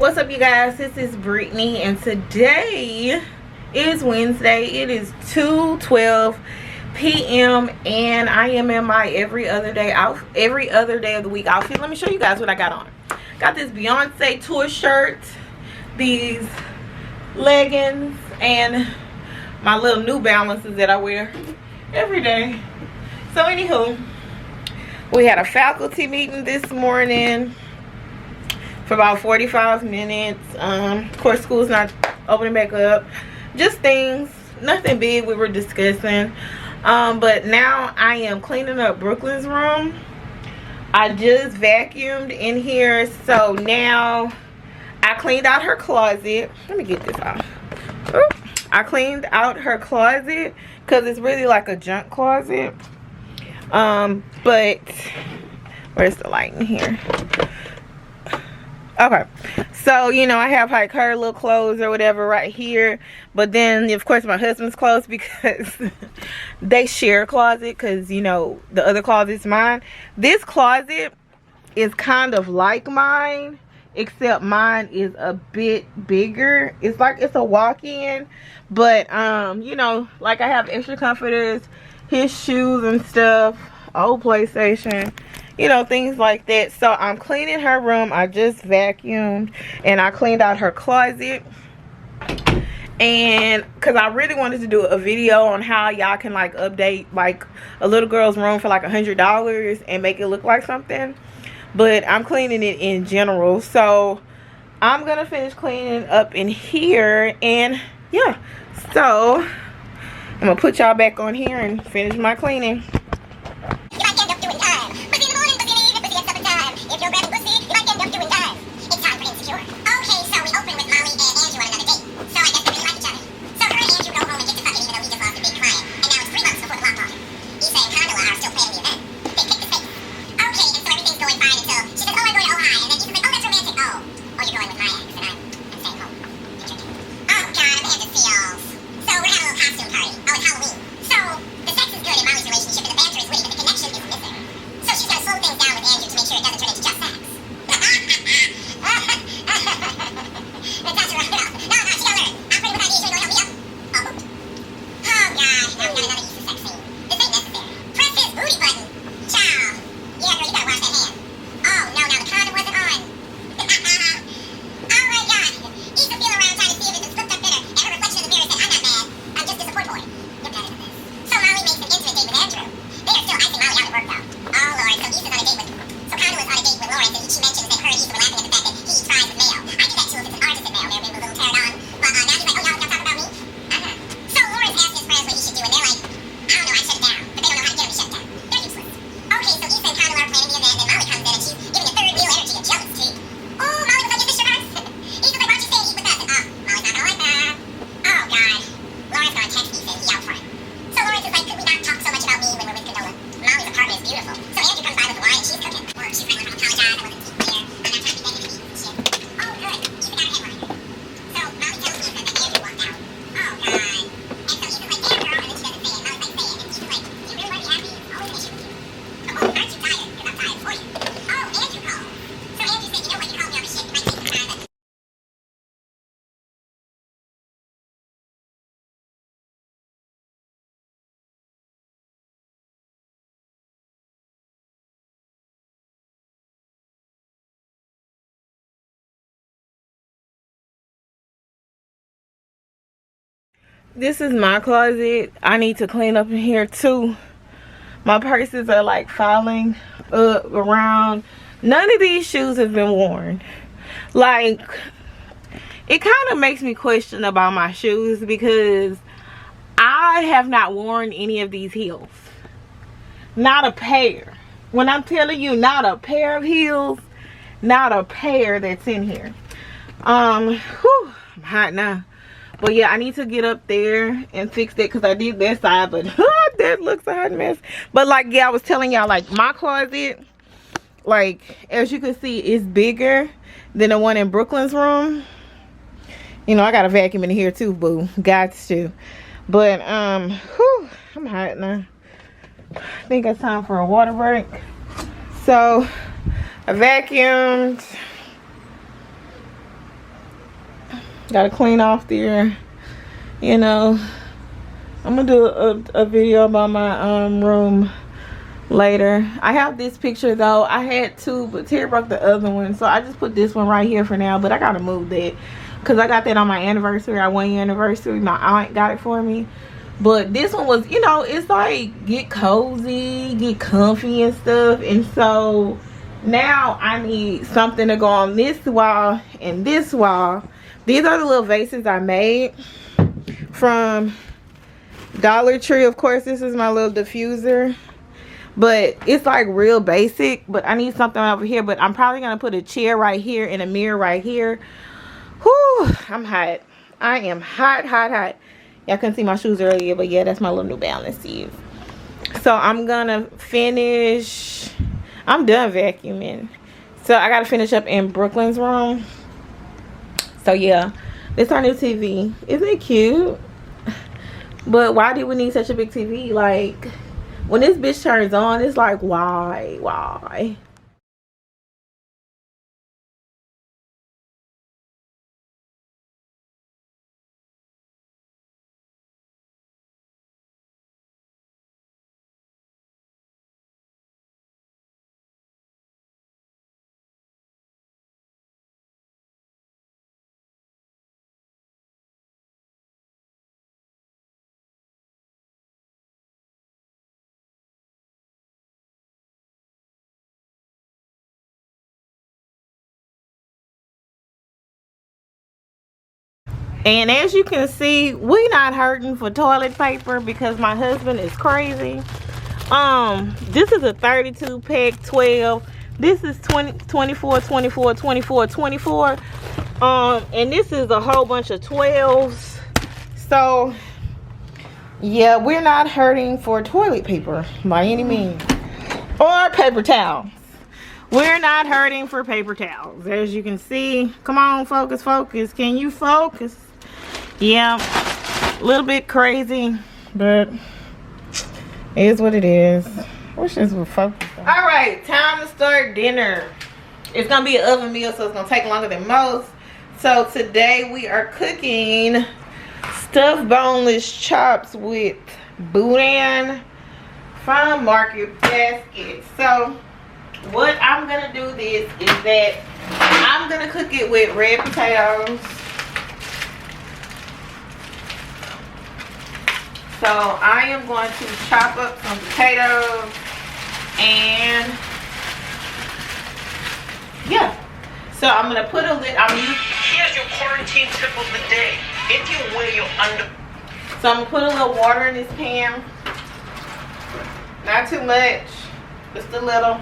What's up, you guys? This is Brittany, and today is Wednesday. It is 2:12 p.m. and I am in my every other day of the week outfit. Let me show you guys what I got on. Got this Beyonce tour shirt, these leggings, and my little New Balances that I wear every day. So anywho, we had a faculty meeting this morning for about 45 minutes. Of course, school's not opening back up. Just things, nothing big we were discussing. But now I am cleaning up Brooklyn's room. I just vacuumed in here, so now I cleaned out her closet. Let me get this off. Oop. I cleaned out her closet because it's really like a junk closet. But where's the light in here? Okay, so you know, I have like her little clothes or whatever right here, but then of course my husband's clothes, because they share a closet, because you know the other closet's mine. This closet is kind of like mine, except mine is a bit bigger. It's like it's a walk-in, but you know, like I have extra comforters, his shoes and stuff, old PlayStation, you know, things like that. So I'm cleaning her room. I just vacuumed and I cleaned out her closet, and because I really wanted to do a video on how y'all can like update like a little girl's room for like $100 and make it look like something, but I'm cleaning it in general. So I'm gonna finish cleaning up in here, and yeah, so I'm gonna put y'all back on here and finish my cleaning. This is my closet. I need to clean up in here too. My purses are like falling up around. None of these shoes have been worn. Like, it kind of makes me question about my shoes, because I have not worn any of these heels. Not a pair. When I'm telling you, not a pair of heels, not a pair that's in here. I'm hot now. But yeah, I need to get up there and fix that, because I did that side, but that looks a hot mess. But like, yeah, I was telling y'all, like, my closet, like, as you can see, is bigger than the one in Brooklyn's room. You know, I got a vacuum in here too, boo. Got to. But I'm hot now. I think it's time for a water break. So I vacuumed. Gotta clean off there. You know, I'm gonna do a video about my room later. I have this picture though. I had two, but Terry broke the other one, so I just put this one right here for now. But I gotta move that because I got that on my anniversary, our 1 year anniversary. My aunt got it for me. But this one was, you know, it's like get cozy, get comfy and stuff. And so now I need something to go on this wall and this wall. These are the little vases I made from Dollar Tree. Of course, this is my little diffuser, but it's like real basic. But I need something over here. But I'm probably gonna put a chair right here and a mirror right here. Whew, I'm hot. I am hot, hot, hot. Y'all couldn't see my shoes earlier, but yeah, that's my little New Balances. So I'm gonna finish. I'm done vacuuming, so I gotta finish up in Brooklyn's room. So yeah, this is our new TV. Isn't it cute? But why do we need such a big TV? Like, when this bitch turns on, it's like, why? And as you can see, we not hurting for toilet paper because my husband is crazy. This is a 32 pack, 12. This is 20, 24, 24, 24, 24. And this is a whole bunch of 12s. So yeah, we're not hurting for toilet paper by any means, or paper towels. We're not hurting for paper towels, as you can see. Come on, focus. Can you focus? Yeah, a little bit crazy, but it is what it is. Wish this would focus. All right, time to start dinner. It's gonna be an oven meal, so it's gonna take longer than most. So today we are cooking stuffed boneless chops with boudin from Market Basket. So what I'm gonna do this is that I'm gonna cook it with red potatoes. So I am going to chop up some potatoes and yeah. So I'm gonna put a lid. Here's your quarantine tip of the day. If you wear your So I'm gonna put a little water in this pan. Not too much, just a little.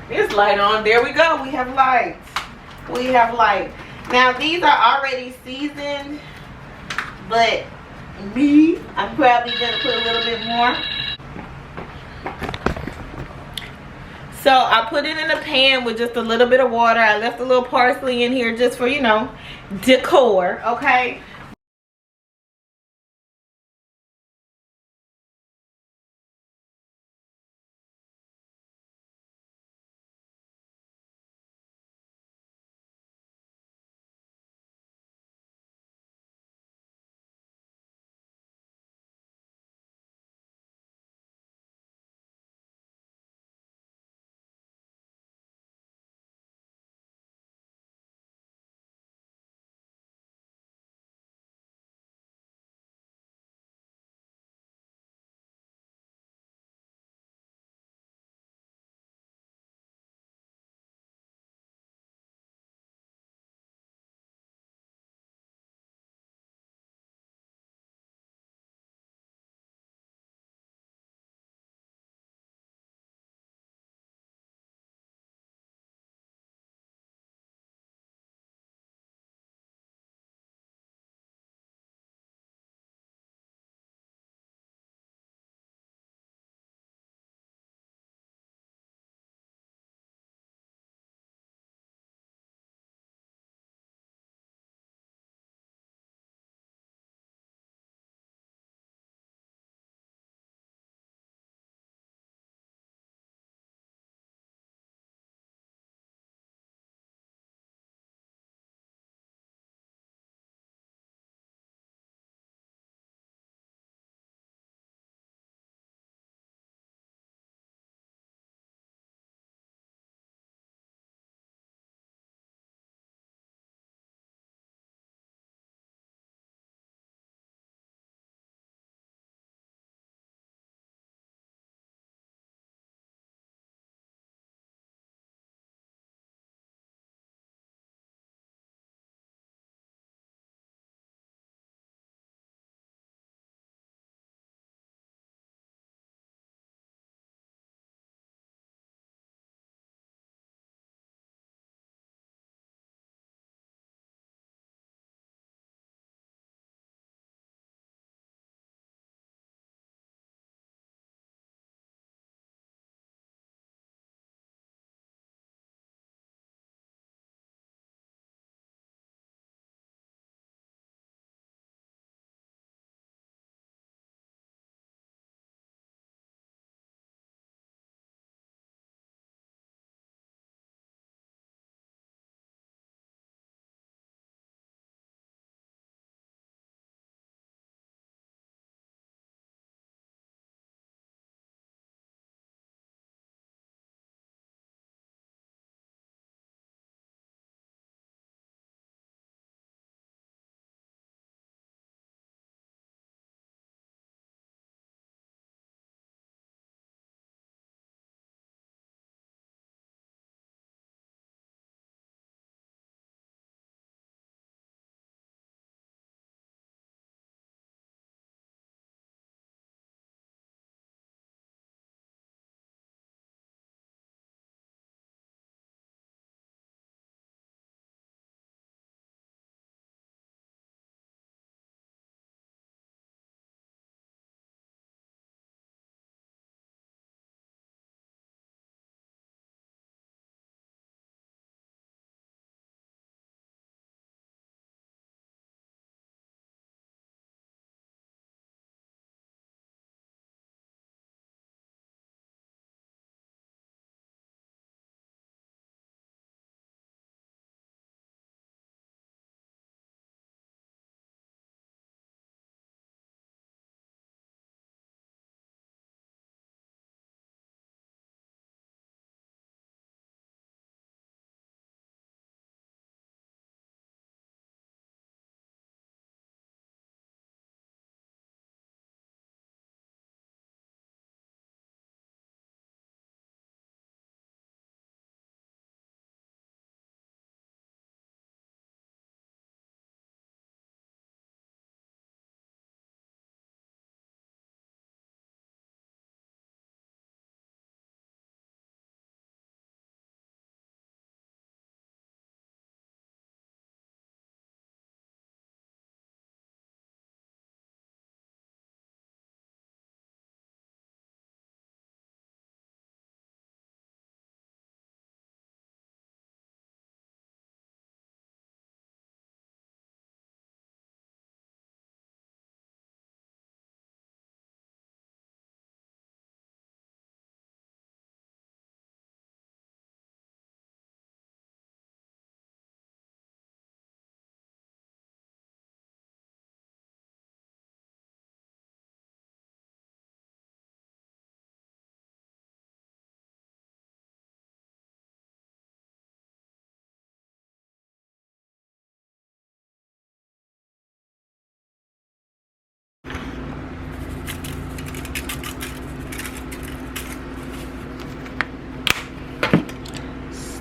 It's light on. There we go. We have light. Now these are already seasoned, but I'm probably gonna put a little bit more. So I put it in a pan with just a little bit of water. I left a little parsley in here just for, you know, decor, okay?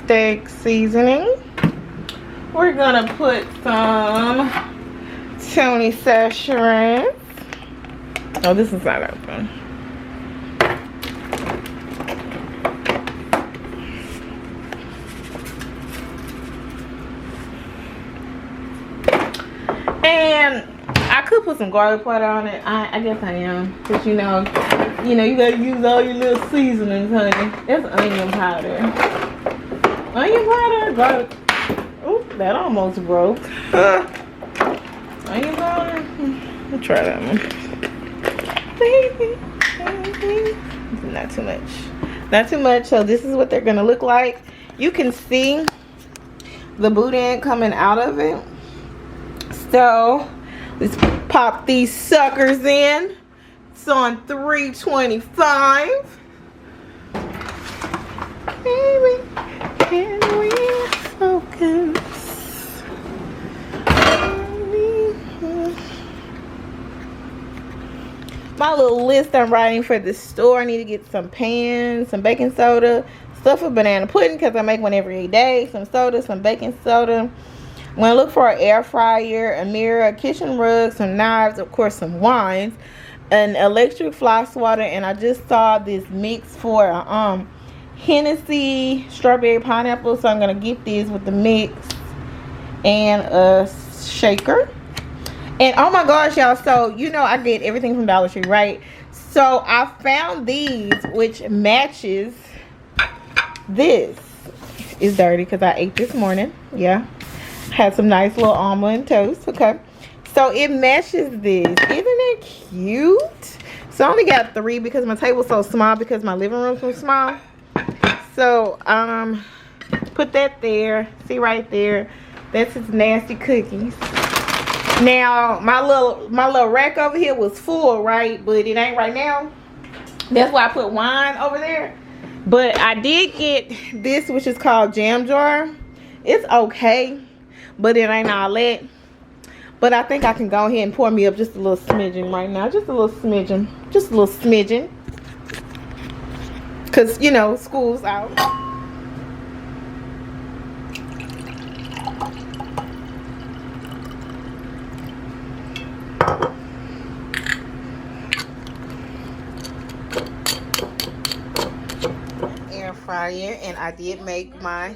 steak seasoning. We're gonna put some Tony Sacharins. Oh, this is not open. And I could put some garlic powder on it. I guess I am, cause you know, you gotta use all your little seasonings, honey. That's onion powder. Onion powder, garlic. Oop, that almost broke. Onion powder. Let's try that one. Not too much. Not too much. So this is what they're gonna look like. You can see the boudin coming out of it. So let's pop these suckers in. It's on 325. Baby, can we focus? My little list I'm writing for the store. I need to get some pans, some baking soda, stuff for banana pudding because I make one every day. Some soda, some baking soda. I'm going to look for an air fryer, a mirror, a kitchen rug, some knives, of course some wines, an electric fly swatter, and I just saw this mix for Hennessy strawberry pineapple, so I'm going to get these with the mix and a shaker. And oh my gosh, y'all, so you know I get everything from Dollar Tree, right? So I found these, which matches this. It's dirty because I ate this morning. Yeah. Had some nice little almond toast. Okay. So it matches this. Isn't it cute? So I only got 3 because my table's so small because my living room's so small. So put that there. See right there. That's his nasty cookies. Now my little rack over here was full, right? But it ain't right now. That's why I put wine over there. But I did get this, which is called Jam Jar. It's okay, but it ain't all that. But I think I can go ahead and pour me up just a little smidgen right now. Just a little smidgen. Just a little smidgen. Because, you know, school's out. Air fryer, and I did make my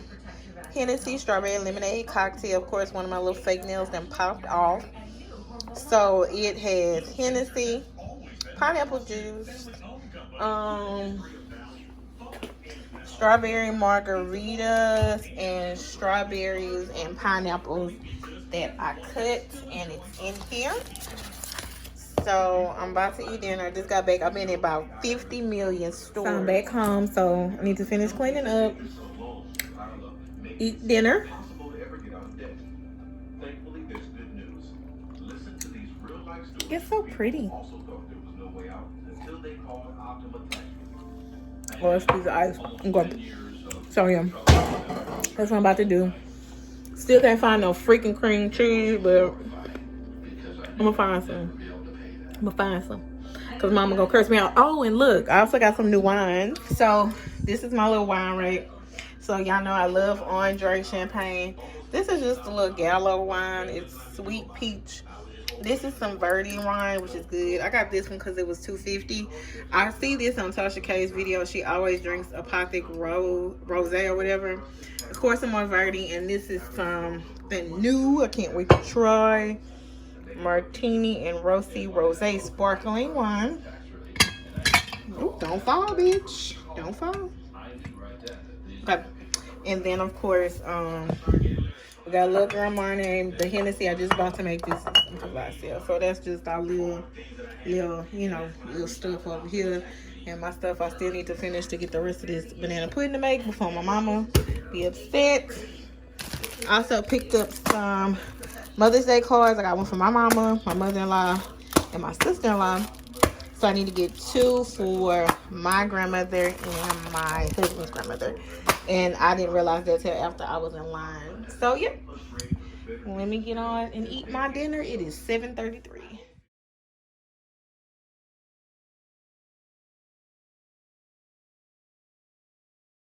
Hennessy strawberry lemonade cocktail. Of course, one of my little fake nails then popped off. So it has Hennessy, pineapple juice, strawberry margaritas, and strawberries and pineapples that I cut, and it's in here. So I'm about to eat dinner. I just got back. I've been in about 50 million stores. So I'm back home, so I need to finish cleaning up, eat dinner. It's so pretty. Oh, let's squeeze the ice. I'm going. So yeah, that's what I'm about to do. Still can't find no freaking cream cheese, but I'm gonna find some. Cause mama gonna curse me out. Oh, and look, I also got some new wine. So this is my little wine, right? So y'all know I love Andre champagne. This is just a little Gallo wine. It's sweet peach. This is some Verde wine, which is good. I got this one because it was $2.50. I see this on Tasha K's video. She always drinks Apothic Rosé or whatever. Of course, I'm on Verde, and this is something new. I can't wait to try. Martini and Rossi Rosé sparkling wine. Ooh, don't fall, bitch. Don't fall. Okay. And then, of course, we got a little girl named the Hennessy. I just bought to make this into myself. So that's just our little, you know, little stuff over here. And my stuff I still need to finish to get the rest of this banana pudding to make before my mama be upset. Also picked up some Mother's Day cards. I got one for my mama, my mother-in-law, and my sister-in-law. So I need to get 2 for my grandmother and my husband's grandmother. And I didn't realize that till after I was in line. So, yeah. Let me get on and eat my dinner. It is 7:33.